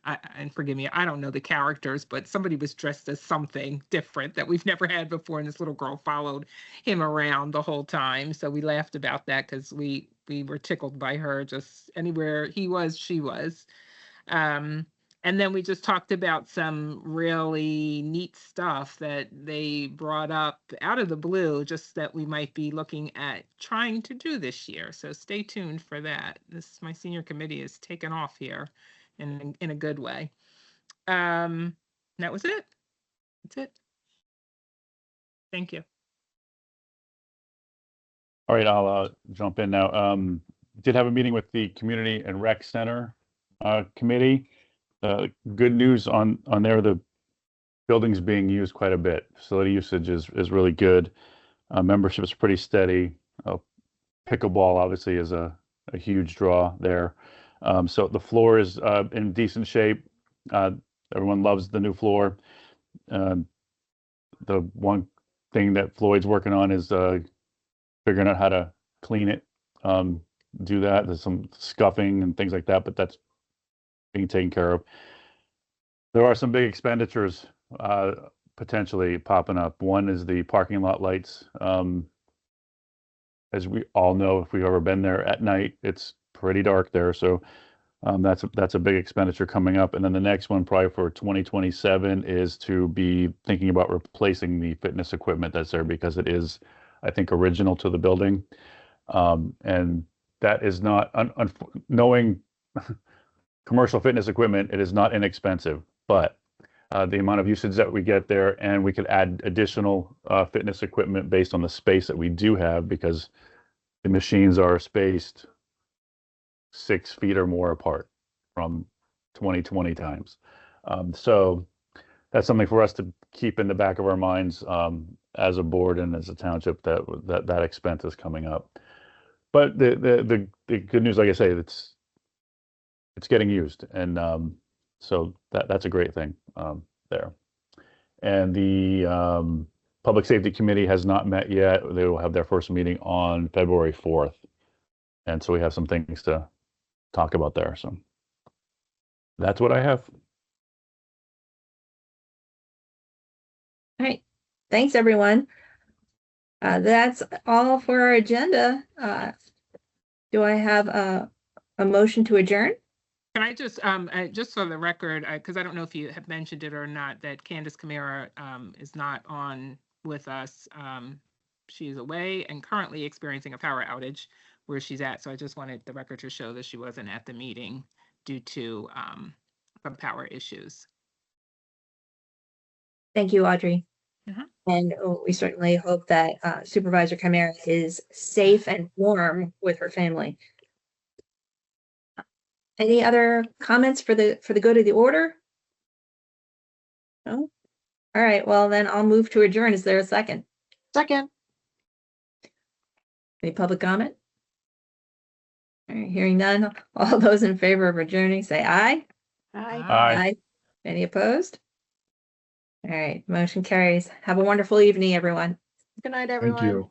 and forgive me, I don't know the characters, but somebody was dressed as something different that we've never had before. And this little girl followed him around the whole time. So we laughed about that because we were tickled by her. Just anywhere he was, she was. And then we just talked about some really neat stuff that they brought up out of the blue, just that we might be looking at trying to do this year. So stay tuned for that. My senior committee is taken off here in a good way. That was it. That's it. Thank you. All right, I'll jump in now. Did have a meeting with the Community and Rec Center committee. Good news on there, the building's being used quite a bit. Facility usage is really good. Membership is pretty steady. Pickleball obviously is a huge draw there. So the floor is in decent shape. Everyone loves the new floor. The one thing that Floyd's working on is figuring out how to clean it, do that. There's some scuffing and things like that, but that's being taken care of. There are some big expenditures potentially popping up. One is the parking lot lights. As we all know, if we've ever been there at night, it's pretty dark there. So that's a big expenditure coming up. And then the next one, probably for 2027, is to be thinking about replacing the fitness equipment that's there, because it is, I think, original to the building. And that is not, knowing commercial fitness equipment, it is not inexpensive, but the amount of usage that we get there, and we could add additional fitness equipment based on the space that we do have, because the machines are spaced 6 feet or more apart from 2020 times. So that's something for us to keep in the back of our minds as a board and as a township, that expense is coming up. But the good news, like I say, it's getting used, and so that's a great thing there. And the Public Safety Committee has not met yet. They will have their first meeting on February 4th. And so we have some things to talk about there. So that's what I have. All right. Thanks, everyone. That's all for our agenda. Do I have a motion to adjourn? Can I just for the record, because I don't know if you have mentioned it or not, that Candace Camara is not on with us. She is away and currently experiencing a power outage where she's at. So I just wanted the record to show that she wasn't at the meeting due to some power issues. Thank you, Audrey. Mhm. And we certainly hope that Supervisor Camara is safe and warm with her family. Any other comments for the good of the order? No? All right, well then I'll move to adjourn. Is there a second? Second. Any public comment? All right, hearing none. All those in favor of adjourning, say aye. Aye. Aye. Any opposed? All right, motion carries. Have a wonderful evening, everyone. Good night, Thank everyone. you.